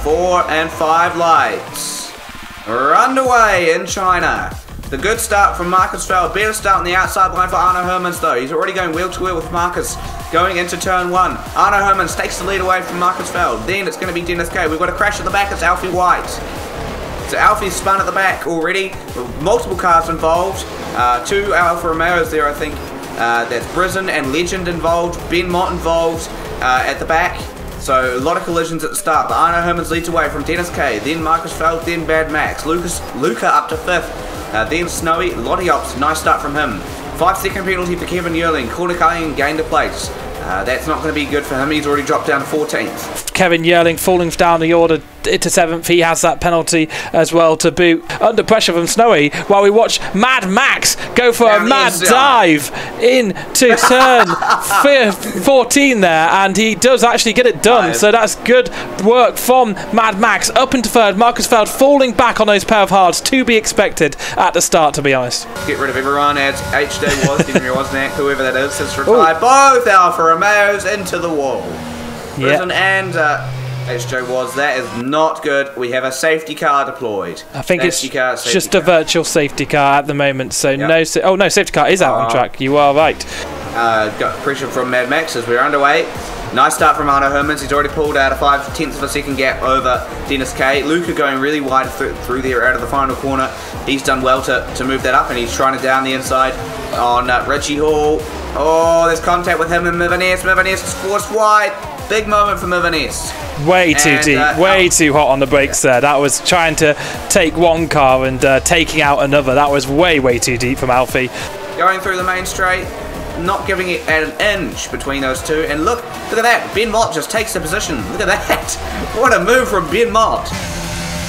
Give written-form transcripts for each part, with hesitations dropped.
4 and 5 lights. We're underway in China. The good start from Marcus Feld. Better start on the outside line for Arno Hermans though. He's already going wheel to wheel with Marcus going into turn 1. Arno Hermans takes the lead away from Marcus Feld. Then it's going to be Dennis K. We've got a crash at the back. It's Alfie White. So Alfie's spun at the back already. Multiple cars involved. 2 Alfa Romeos there, I think. That's Brisen and Legend involved. Ben Mott involved at the back. So a lot of collisions at the start. But Arno Hermans leads away from Dennis K. Then Marcus Feld. Then Bad Max. Luca up to 5th. Then Snowy, Lottie Ops, nice start from him. 5-second penalty for Kevin Yearling. Corner Culling gained a place. That's not going to be good for him. He's already dropped down to 14th. Kevin Yearling falling down the order into 7th. He has that penalty as well to boot. Under pressure from Snowy while we watch Mad Max go for a mad dive into turn 14 there, and he does actually get it done. So that's good work from Mad Max. Up into 3rd. Marcus Feld falling back on those pair of hards, to be expected at the start, to be honest. Get rid of everyone as HD Wozniak, whoever that is, has retired both Alfa Romeos into the wall. Prison and HJ was. That is not good. We have a safety car deployed. I think it's just a virtual safety car at the moment. So no, safety car is out on track. You are right. Got pressure from Mad Max as we're underway. Nice start from Arno Hermans. He's already pulled out a 5/10 of a second gap over Dennis K. Luca going really wide through there out of the final corner. He's done well to move that up, and he's trying to down the inside on Richie Hall. Oh, there's contact with him and Mivaness. Mivaness is forced wide. Big moment for Mivaness. Way too deep, way too hot on the brakes there. That was trying to take one car and taking out another. That was way too deep from Alfie. Going through the main straight, not giving it an inch between those two. And look at that. Ben Mott just takes the position. Look at that. What a move from Ben Mott.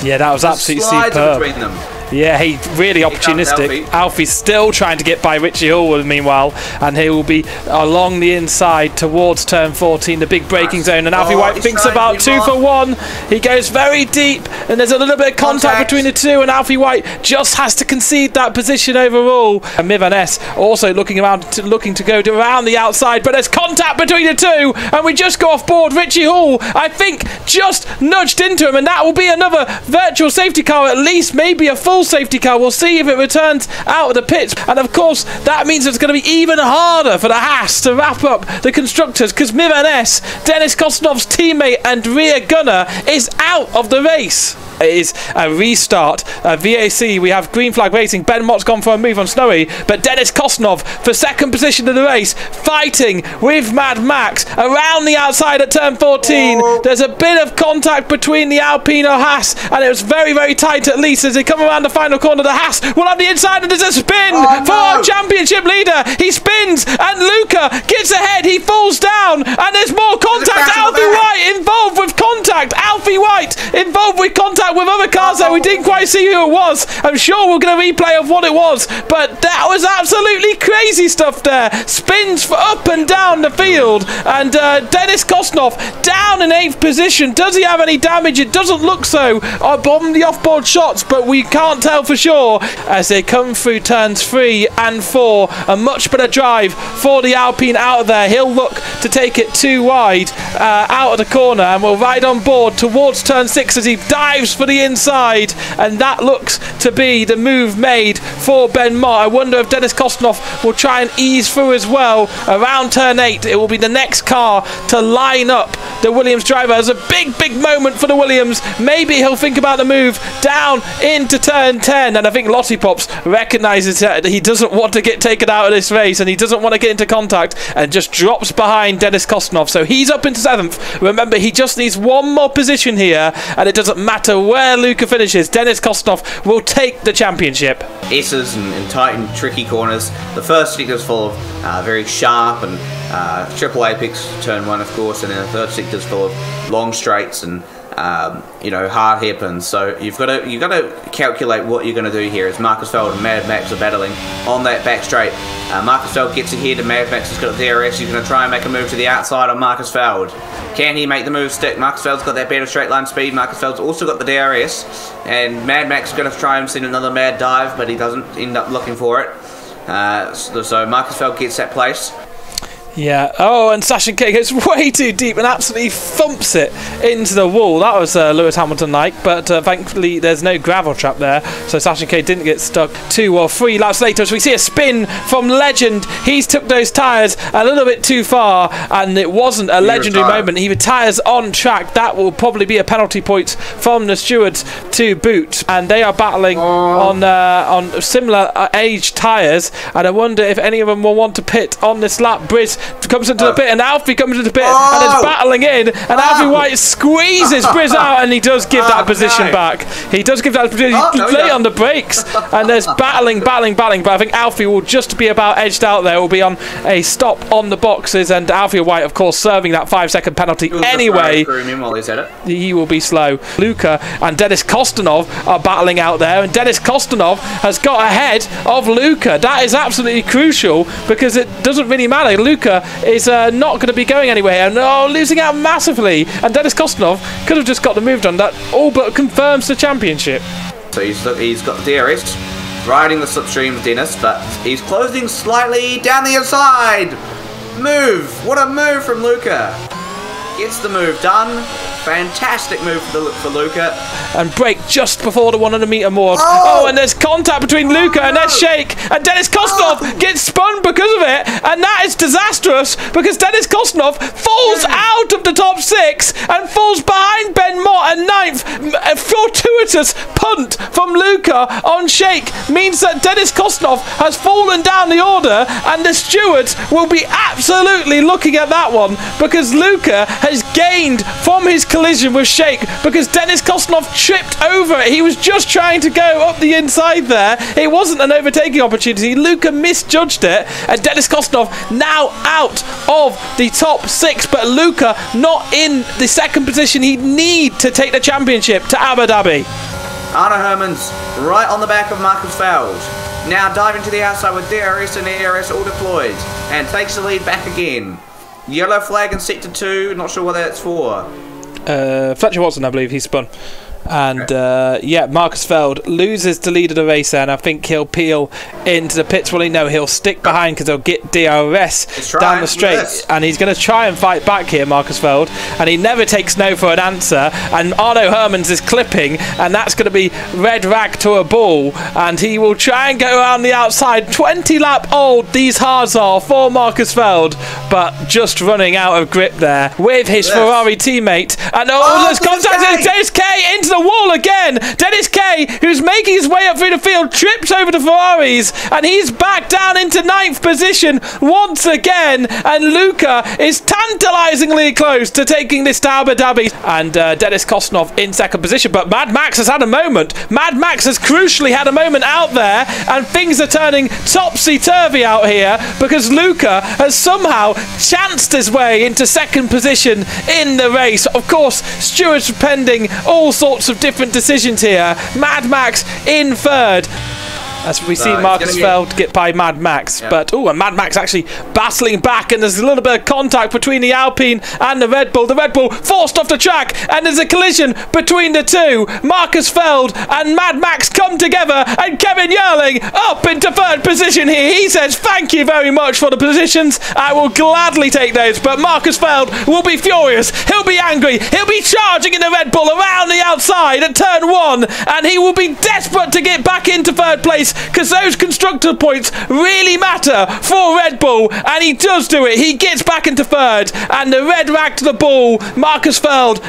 Yeah, that was absolutely superb. Between them. Yeah, he really opportunistic. Alfie's still trying to get by Richie Hall meanwhile, and he will be along the inside towards turn 14, the big braking zone, and Alfie White thinks about 2 for 1. He goes very deep, and there's a little bit of contact between the two, and Alfie White just has to concede that position overall. And Mivaness also looking to go around the outside, but there's contact between the two, and we just go off board. Richie Hall, I think, just nudged into him, and that will be another virtual safety car, at least maybe a full safety car. We'll see if it returns out of the pits, and of course that means it's going to be even harder for the Haas to wrap up the constructors, because Mivaness, Dennis Kostanov's teammate and rear gunner, is out of the race. It is a restart. VAC, we have Green Flag Racing. Ben Mott's gone for a move on Snowy, but Dennis Kostanov for 2nd position of the race, fighting with Mad Max around the outside at turn 14. There's a bit of contact between the Alpino Haas, and it was very tight at least as they come around the final corner. The Haas will have the inside, and there's a spin for our championship leader. He spins, and Luca gets ahead. He falls down, and there's more contact. Alfie White involved with contact. Alfie White involved with contact with other cars there. We didn't quite see who it was. I'm sure we'll get a replay of what it was, but that was absolutely crazy stuff there. Spins for up and down the field, and Dennis Kostanov down in 8th position. Does he have any damage? It doesn't look so on the off-board shots, but we can't tell for sure as they come through turns 3 and 4. A much better drive for the Alpine out of there. He'll look to take it too wide out of the corner, and will ride on board towards turn 6 as he dives for the inside, and that looks to be the move made for Ben Mott. I wonder if Dennis Kostanov will try and ease through as well around turn 8. It will be the next car to line up the Williams driver. It's a big moment for the Williams. Maybe he'll think about the move down into turn 10, and I think Lottie Pops recognises that he doesn't want to get taken out of this race, and he doesn't want to get into contact, and just drops behind Dennis Kostanov. So he's up into 7th. Remember, he just needs one more position here, and it doesn't matter where Luca finishes. Dennis Kostanov will take the championship. S's and tight and tricky corners. The first sector is full of very sharp and triple apex turn 1, of course, and then the third sector is full of long straights and hard hairpins. So you've got to calculate what you're going to do here. As Marcus Feld and Mad Max are battling on that back straight. Marcus Feld gets ahead, and Mad Max has got the DRS. He's going to try and make a move to the outside of Marcus Feld. Can he make the move stick? Marcus Feld's got that better straight line speed. Marcus Feld's also got the DRS, and Mad Max is going to try and send another mad dive, but he doesn't end up looking for it. So Marcus Feld gets that place. Yeah. Oh, and Sasha K goes way too deep and absolutely thumps it into the wall. That was Lewis Hamilton-like, but thankfully there's no gravel trap there, so Sasha K didn't get stuck. 2 or 3 laps later, so we see a spin from Legend. He's took those tyres a little bit too far, and it wasn't a legendary moment. He retires on track. That will probably be a penalty point from the stewards to boot, and they are battling on similar age tyres, and I wonder if any of them will want to pit on this lap. Briz comes into the pit, and Alfie comes into the pit and is battling in, and Alfie White squeezes Briz out, and he does give that position back. He does give that position. He's late on the brakes, and there's battling, but I think Alfie will just be about edged out there. Will be on a stop on the boxes, and Alfie White, of course, serving that 5-second penalty anyway. He will be slow. Luca and Denis Kostadinov are battling out there, and Denis Kostadinov has got ahead of Luca. That is absolutely crucial, because it doesn't really matter. Luca is not going to be going anywhere, and losing out massively, and Denis Kostadinov could have just got the move done. That all but confirms the championship. So he's got DRS riding the slipstream of Dennis, but he's closing slightly down the inside. Move! What a move from Luca. Gets the move done. Fantastic move for Luca. And brake just before the 100 metre mark. Oh, and there's contact between Luca and there's Shake. And Denis Kostadinov gets spun because of it. And that is disastrous, because Denis Kostadinov falls out of the top 6 and falls behind Ben Mott at 9th. A fortuitous punt from Luca on Shake means that Denis Kostadinov has fallen down the order, and the stewards will be absolutely looking at that one, because Luca has gained from his collision with Shake, because Denis Kostadinov tripped over it. He was just trying to go up the inside there. It wasn't an overtaking opportunity. Luca misjudged it, and Denis Kostadinov now out of the top 6, but Luca not in the 2nd position. He'd need to take the championship to Abu Dhabi. Arno Hermans right on the back of Marcus Feld. Now diving to the outside with DRS and ERS all deployed, and takes the lead back again. Yellow flag in sector 2, not sure what that's for. Fletcher Watson, I believe, he spun. And yeah, Marcus Feld loses the lead of the race there, and I think he'll peel into the pits. Well, no, he'll stick behind because he'll get DRS down the straight, and he's going to try and fight back here, Marcus Feld, and he never takes no for an answer. And Arno Hermans is clipping, and that's going to be red rag to a ball, and he will try and go around the outside. 20 lap old these hards are for Marcus Feld, but just running out of grip there with his Ferrari teammate. And there's contact with Dennis K into the wall again. Dennis K, who's making his way up through the field, trips over the Ferraris, and he's back down into 9th position once again. And Luca is tantalisingly close to taking this to Abu Dhabi. And Denis Kostadinov in 2nd position, but Mad Max has had a moment. Mad Max has crucially had a moment out there, and things are turning topsy-turvy out here, because Luca has somehow chanced his way into 2nd position in the race. Of course, stewards pending all sorts of different decisions here. Mad Max in 3rd, as we see Marcus Feld get by Mad Max. But and Mad Max actually battling back, and there's a little bit of contact between the Alpine and the Red Bull. The Red Bull forced off the track, and there's a collision between the two. Marcus Feld and Mad Max come together, and Kevin Yerling up into 3rd position here. He says, thank you very much for the positions, I will gladly take those. But Marcus Feld will be furious, he'll be angry, he'll be charging in the Red Bull around the outside at turn 1, and he will be desperate to get back into 3rd place, because those constructor points really matter for Red Bull, and he does do it. He gets back into 3rd, and the red rag to the ball. Marcus Feld,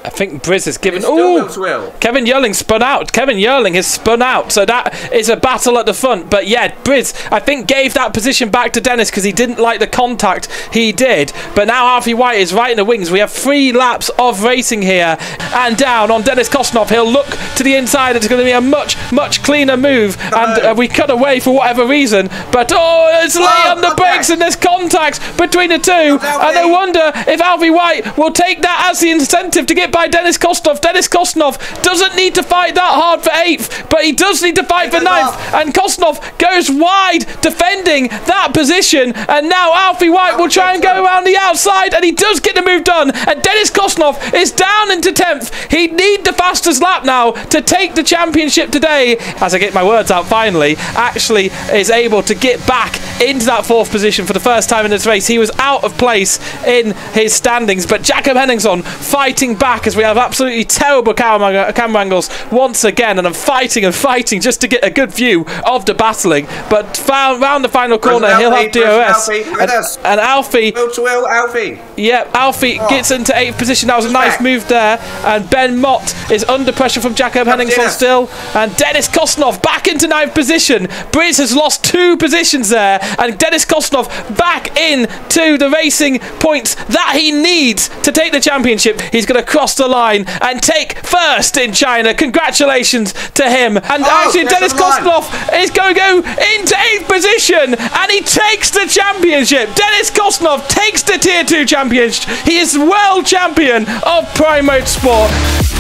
I think Briz has given... Kevin Yerling spun out. Kevin Yerling has spun out. So that is a battle at the front. But yeah, Briz, I think, gave that position back to Dennis because he didn't like the contact he did. But now Alfie White is right in the wings. We have 3 laps of racing here. And down on Denis Kostadinov. He'll look to the inside. It's going to be a much, much cleaner move. And we cut away for whatever reason. But it's late on the brakes, and there's contact between the two. And I wonder if Alfie White will take that as the incentive to get by Denis Kostadinov. Denis Kostadinov doesn't need to fight that hard for 8th, but he does need to fight for 9th, and Kostadinov goes wide defending that position, and now Alfie White will try and go around the outside, and he does get the move done, and Denis Kostadinov is down into 10th. He'd need the fastest lap now to take the championship today, as I get my words out finally, actually is able to get back into that 4th position for the first time in this race. He was out of place in his standings, but Jakob Henningsson fighting back as we have absolutely terrible camera angles once again, and I'm fighting and fighting just to get a good view of the battling. But round the final corner, he'll have DRS. And Alfie. Alfie. Yeah, Alfie gets into 8th position. That was a nice move there. And Ben Mott is under pressure from Jakob Henningsson still. And Dennis Kostadinov back into 9th position. Briz has lost 2 positions there. And Dennis Kostadinov back into the racing points that he needs to take the championship. He's going to cross the line and take 1st in China. Congratulations to him. And actually, Dennis Kostadinov is going to go into 8th position. And he takes the championship. Dennis Kostadinov takes the Tier 2 championship. He is world champion of Prime Motorsport.